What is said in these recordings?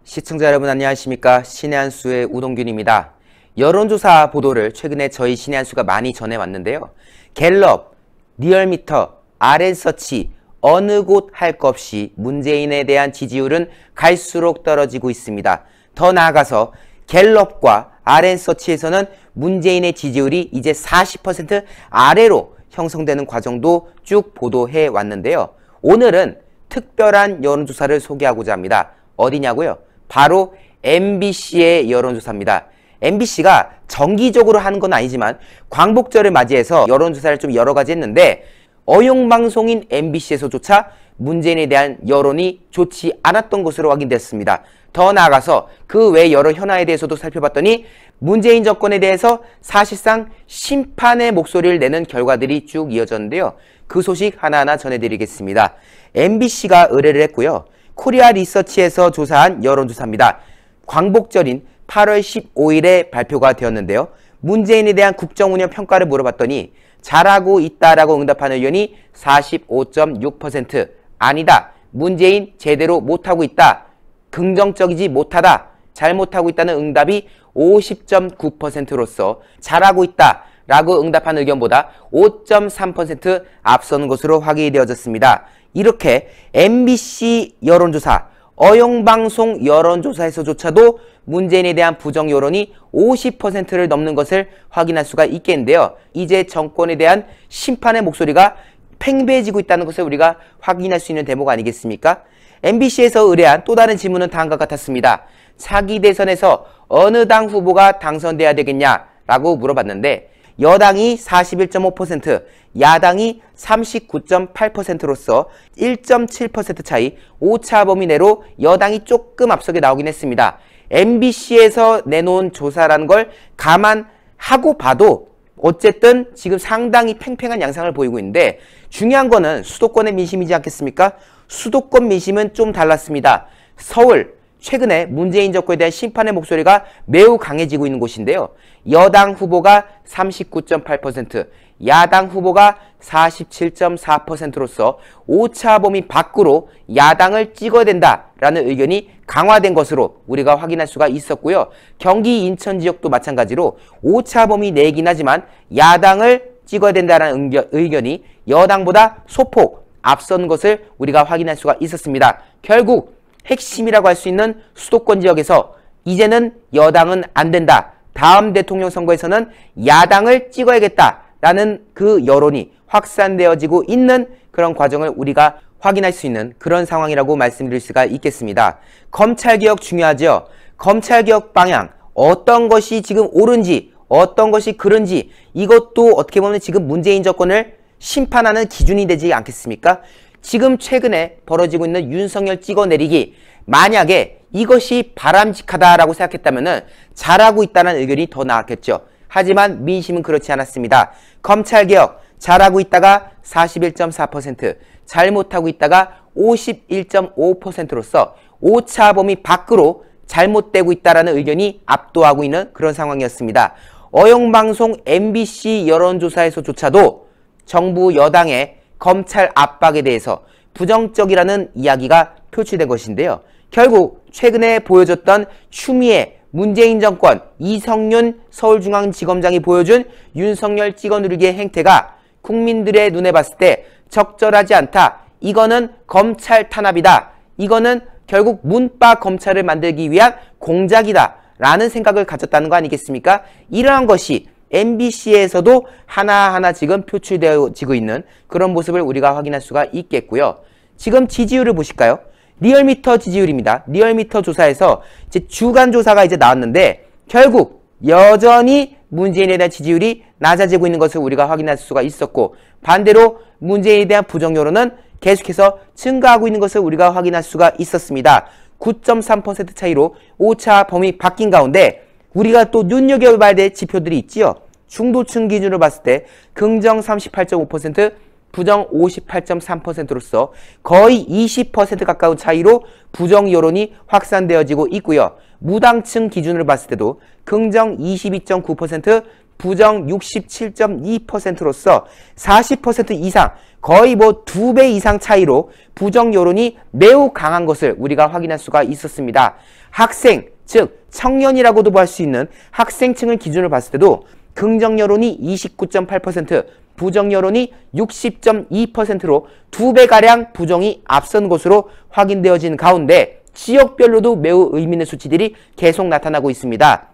시청자 여러분 안녕하십니까. 신의 한 수의 우동균입니다. 여론조사 보도를 최근에 저희 신의 한 수가 많이 전해왔는데요. 갤럽, 리얼미터, RN서치 어느 곳 할 것 없이 문재인에 대한 지지율은 갈수록 떨어지고 있습니다. 더 나아가서 갤럽과 RN서치에서는 문재인의 지지율이 이제 40% 아래로 형성되는 과정도 쭉 보도해 왔는데요. 오늘은 특별한 여론조사를 소개하고자 합니다. 어디냐고요? 바로 MBC의 여론조사입니다. MBC가 정기적으로 하는 건 아니지만 광복절을 맞이해서 여론조사를 좀 여러 가지 했는데 어용방송인 MBC에서조차 문재인에 대한 여론이 좋지 않았던 것으로 확인됐습니다. 더 나아가서 그 외 여러 현안에 대해서도 살펴봤더니 문재인 정권에 대해서 사실상 심판의 목소리를 내는 결과들이 쭉 이어졌는데요. 그 소식 하나하나 전해드리겠습니다. MBC가 의뢰를 했고요. 코리아 리서치에서 조사한 여론조사입니다. 광복절인 8월 15일에 발표가 되었는데요. 문재인에 대한 국정운영 평가를 물어봤더니 잘하고 있다라고 응답한 의견이 45.6%, 아니다, 문재인 제대로 못하고 있다, 긍정적이지 못하다, 잘못하고 있다는 응답이 50.9%로서 잘하고 있다 라고 응답한 의견보다 5.3% 앞서는 것으로 확인이 되어졌습니다. 이렇게 MBC 여론조사, 어용방송 여론조사에서조차도 문재인에 대한 부정 여론이 50%를 넘는 것을 확인할 수가 있겠는데요. 이제 정권에 대한 심판의 목소리가 팽배해지고 있다는 것을 우리가 확인할 수 있는 대목 아니겠습니까? MBC에서 의뢰한 또 다른 질문은 다음과 같았습니다. 차기 대선에서 어느 당 후보가 당선돼야 되겠냐라고 물어봤는데 여당이 41.5%, 야당이 39.8%로서 1.7% 차이, 오차 범위 내로 여당이 조금 앞서게 나오긴 했습니다. MBC에서 내놓은 조사라는 걸 감안하고 봐도 어쨌든 지금 상당히 팽팽한 양상을 보이고 있는데 중요한 거는 수도권의 민심이지 않겠습니까? 수도권 민심은 좀 달랐습니다. 서울, 최근에 문재인 정권에 대한 심판의 목소리가 매우 강해지고 있는 곳인데요. 여당 후보가 39.8%, 야당 후보가 47.4%로서 오차 범위 밖으로 야당을 찍어야 된다라는 의견이 강화된 것으로 우리가 확인할 수가 있었고요. 경기 인천 지역도 마찬가지로 오차 범위 내긴 하지만 야당을 찍어야 된다는 의견이 여당보다 소폭 앞선 것을 우리가 확인할 수가 있었습니다. 결국 핵심이라고 할 수 있는 수도권 지역에서 이제는 여당은 안 된다. 다음 대통령 선거에서는 야당을 찍어야겠다라는 그 여론이 확산되어지고 있는 그런 과정을 우리가 확인할 수 있는 그런 상황이라고 말씀드릴 수가 있겠습니다. 검찰개혁 중요하죠. 검찰개혁 방향, 어떤 것이 지금 옳은지, 어떤 것이 그른지 이것도 어떻게 보면 지금 문재인 정권을 심판하는 기준이 되지 않겠습니까? 지금 최근에 벌어지고 있는 윤석열 찍어내리기, 만약에 이것이 바람직하다라고 생각했다면 잘하고 있다는 의견이 더 나았겠죠. 하지만 민심은 그렇지 않았습니다. 검찰개혁 잘하고 있다가 41.4%, 잘못하고 있다가 51.5%로서 오차 범위 밖으로 잘못되고 있다는 의견이 압도하고 있는 그런 상황이었습니다. 어용방송 MBC 여론조사에서조차도 정부 여당의 검찰 압박에 대해서 부정적이라는 이야기가 표출된 것인데요. 결국 최근에 보여줬던 추미애 문재인 정권 이성윤 서울중앙지검장이 보여준 윤석열 찍어누르기의 행태가 국민들의 눈에 봤을 때 적절하지 않다. 이거는 검찰 탄압이다. 이거는 결국 문바 검찰을 만들기 위한 공작이다. 라는 생각을 가졌다는 거 아니겠습니까? 이러한 것이 MBC에서도 하나하나 지금 표출되어지고 있는 그런 모습을 우리가 확인할 수가 있겠고요. 지금 지지율을 보실까요? 리얼미터 지지율입니다. 리얼미터 조사에서 이제 주간 조사가 이제 나왔는데 결국 여전히 문재인에 대한 지지율이 낮아지고 있는 것을 우리가 확인할 수가 있었고 반대로 문재인에 대한 부정 여론은 계속해서 증가하고 있는 것을 우리가 확인할 수가 있었습니다. 9.3% 차이로 오차 범위 바뀐 가운데 우리가 또 눈여겨봐야 될 지표들이 있지요. 중도층 기준으로 봤을 때 긍정 38.5%, 부정 58.3%로서 거의 20% 가까운 차이로 부정 여론이 확산되어지고 있고요. 무당층 기준으로 봤을 때도 긍정 22.9%, 부정 67.2%로서 40% 이상, 거의 뭐 2배 이상 차이로 부정 여론이 매우 강한 것을 우리가 확인할 수가 있었습니다. 학생, 즉 청년이라고도 볼 수 있는 학생층을 기준으로 봤을 때도 긍정 여론이 29.8%, 부정 여론이 60.2%로 2배가량 부정이 앞선 것으로 확인되어진 가운데 지역별로도 매우 의미 있는 수치들이 계속 나타나고 있습니다.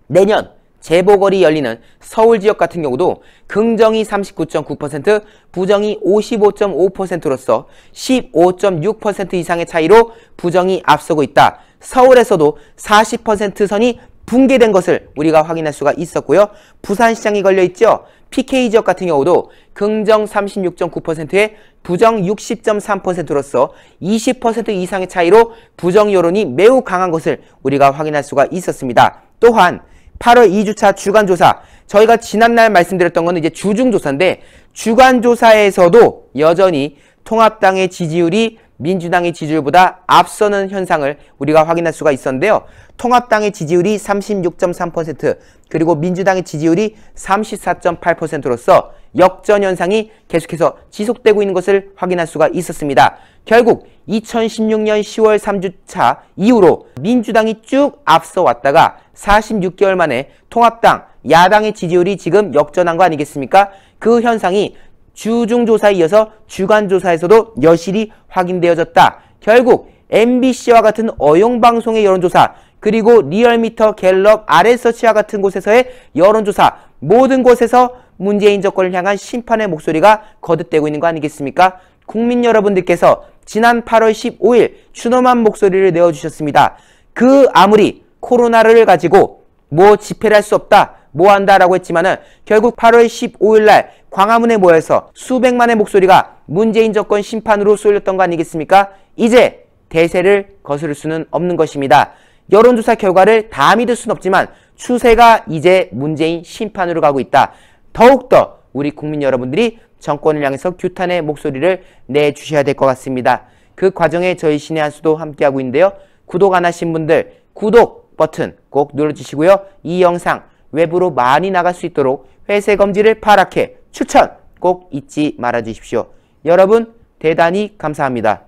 내년 재보궐이 열리는 서울 지역 같은 경우도 긍정이 39.9%, 부정이 55.5%로서 15.6% 이상의 차이로 부정이 앞서고 있다. 서울에서도 40% 선이 붕괴된 것을 우리가 확인할 수가 있었고요. 부산시장이 걸려있죠. PK 지역 같은 경우도 긍정 36.9%에 부정 60.3%로서 20% 이상의 차이로 부정 여론이 매우 강한 것을 우리가 확인할 수가 있었습니다. 또한 8월 2주차 주간조사, 저희가 지난날 말씀드렸던 것은 이제 주중조사인데 주간조사에서도 여전히 통합당의 지지율이 민주당의 지지율보다 앞서는 현상을 우리가 확인할 수가 있었는데요. 통합당의 지지율이 36.3%, 그리고 민주당의 지지율이 34.8%로서 역전 현상이 계속해서 지속되고 있는 것을 확인할 수가 있었습니다. 결국 2016년 10월 3주차 이후로 민주당이 쭉 앞서 왔다가 46개월 만에 통합당, 야당의 지지율이 지금 역전한 거 아니겠습니까? 그 현상이 주중조사에 이어서 주간조사에서도 여실히 확인되어졌다. 결국 MBC와 같은 어용방송의 여론조사, 그리고 리얼미터, 갤럽, RS서치와 같은 곳에서의 여론조사, 모든 곳에서 문재인 정권을 향한 심판의 목소리가 거듭되고 있는 거 아니겠습니까? 국민 여러분들께서 지난 8월 15일 추노만 목소리를 내어주셨습니다. 그 아무리 코로나를 가지고 뭐 집회를 할 수 없다, 뭐 한다라고 했지만은 결국 8월 15일 날 광화문에 모여서 수백만의 목소리가 문재인 정권 심판으로 쏠렸던 거 아니겠습니까? 이제 대세를 거스를 수는 없는 것입니다. 여론조사 결과를 다 믿을 수는 없지만 추세가 이제 문재인 심판으로 가고 있다. 더욱더 우리 국민 여러분들이 정권을 향해서 규탄의 목소리를 내주셔야 될 것 같습니다. 그 과정에 저희 신의 한수도 함께하고 있는데요. 구독 안 하신 분들 구독 버튼 꼭 눌러주시고요. 이 영상 외부로 많이 나갈 수 있도록 회색 검지를 파랗게 추천 꼭 잊지 말아 주십시오. 여러분 대단히 감사합니다.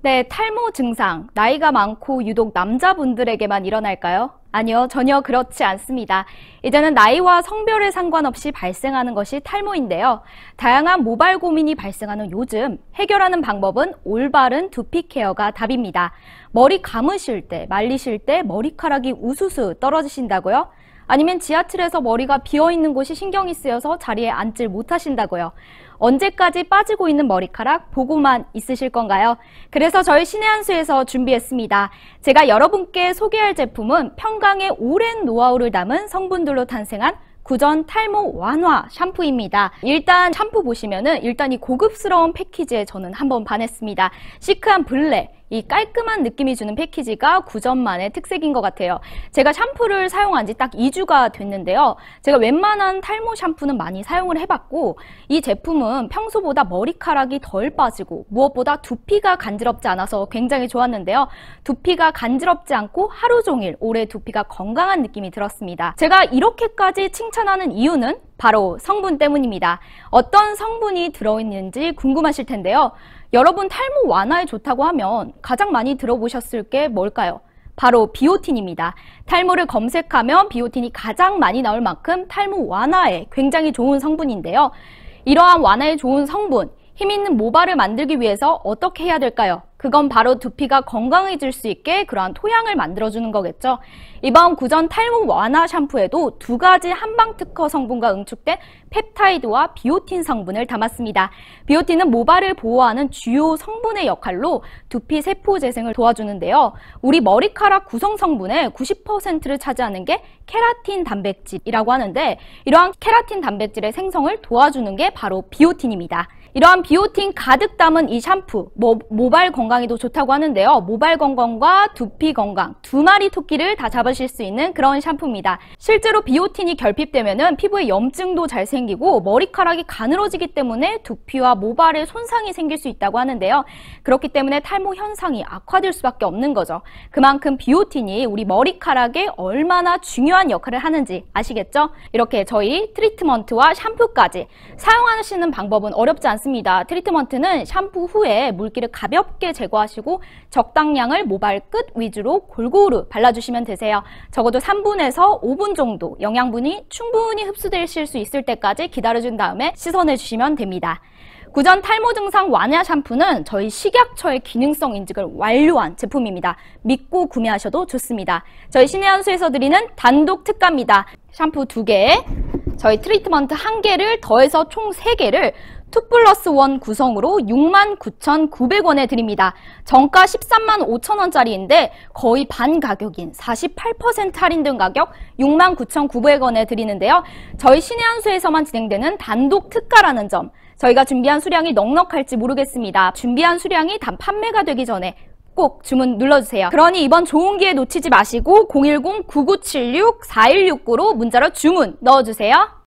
네, 탈모 증상, 나이가 많고 유독 남자분들에게만 일어날까요? 아니요, 전혀 그렇지 않습니다. 이제는 나이와 성별에 상관없이 발생하는 것이 탈모인데요. 다양한 모발 고민이 발생하는 요즘 해결하는 방법은 올바른 두피 케어가 답입니다. 머리 감으실 때, 말리실 때 머리카락이 우수수 떨어지신다고요? 아니면 지하철에서 머리가 비어있는 곳이 신경이 쓰여서 자리에 앉질 못하신다고요? 언제까지 빠지고 있는 머리카락 보고만 있으실 건가요? 그래서 저희 신의 한수에서 준비했습니다. 제가 여러분께 소개할 제품은 평강의 오랜 노하우를 담은 성분들로 탄생한 구전 탈모 완화 샴푸입니다. 일단 샴푸 보시면은 일단 이 고급스러운 패키지에 저는 한번 반했습니다. 시크한 블랙, 이 깔끔한 느낌이 주는 패키지가 구전만의 특색인 것 같아요. 제가 샴푸를 사용한 지 딱 2주가 됐는데요. 제가 웬만한 탈모 샴푸는 많이 사용을 해봤고 이 제품은 평소보다 머리카락이 덜 빠지고 무엇보다 두피가 간지럽지 않아서 굉장히 좋았는데요. 두피가 간지럽지 않고 하루 종일 오래 두피가 건강한 느낌이 들었습니다. 제가 이렇게까지 칭찬하는 이유는 바로 성분 때문입니다. 어떤 성분이 들어있는지 궁금하실 텐데요. 여러분 탈모 완화에 좋다고 하면 가장 많이 들어보셨을 게 뭘까요? 바로 비오틴입니다. 탈모를 검색하면 비오틴이 가장 많이 나올 만큼 탈모 완화에 굉장히 좋은 성분인데요. 이러한 완화에 좋은 성분, 힘있는 모발을 만들기 위해서 어떻게 해야 될까요? 그건 바로 두피가 건강해질 수 있게 그러한 토양을 만들어주는 거겠죠. 이번 구전 탈모 완화 샴푸에도 두 가지 한방 특허 성분과 응축된 펩타이드와 비오틴 성분을 담았습니다. 비오틴은 모발을 보호하는 주요 성분의 역할로 두피 세포 재생을 도와주는데요. 우리 머리카락 구성 성분의 90%를 차지하는 게 케라틴 단백질이라고 하는데 이러한 케라틴 단백질의 생성을 도와주는 게 바로 비오틴입니다. 이러한 비오틴 가득 담은 이 샴푸, 모발 건강에도 좋다고 하는데요. 모발 건강과 두피 건강, 두 마리 토끼를 다 잡으실 수 있는 그런 샴푸입니다. 실제로 비오틴이 결핍되면은 피부에 염증도 잘 생기고 머리카락이 가늘어지기 때문에 두피와 모발에 손상이 생길 수 있다고 하는데요. 그렇기 때문에 탈모 현상이 악화될 수밖에 없는 거죠. 그만큼 비오틴이 우리 머리카락에 얼마나 중요한 역할을 하는지 아시겠죠? 이렇게 저희 트리트먼트와 샴푸까지 사용하시는 방법은 어렵지 않습니다. 트리트먼트는 샴푸 후에 물기를 가볍게 제거하시고 적당량을 모발 끝 위주로 골고루 발라주시면 되세요. 적어도 3분에서 5분 정도 영양분이 충분히 흡수되실 수 있을 때까지 기다려준 다음에 씻어내주시면 됩니다. 구전 탈모 증상 완화 샴푸는 저희 식약처의 기능성 인증을 완료한 제품입니다. 믿고 구매하셔도 좋습니다. 저희 신의한수에서 드리는 단독 특가입니다. 샴푸 2개, 저희 트리트먼트 1개를 더해서 총 3개를 2+1 구성으로 69,900원에 드립니다. 정가 135,000원짜리인데 거의 반 가격인 48% 할인된 가격 69,900원에 드리는데요. 저희 신의한수에서만 진행되는 단독 특가라는 점, 저희가 준비한 수량이 넉넉할지 모르겠습니다. 준비한 수량이 단 판매가 되기 전에 꼭 주문 눌러주세요. 그러니 이번 좋은 기회 놓치지 마시고 010-9976-4169로 문자로 주문 넣어주세요.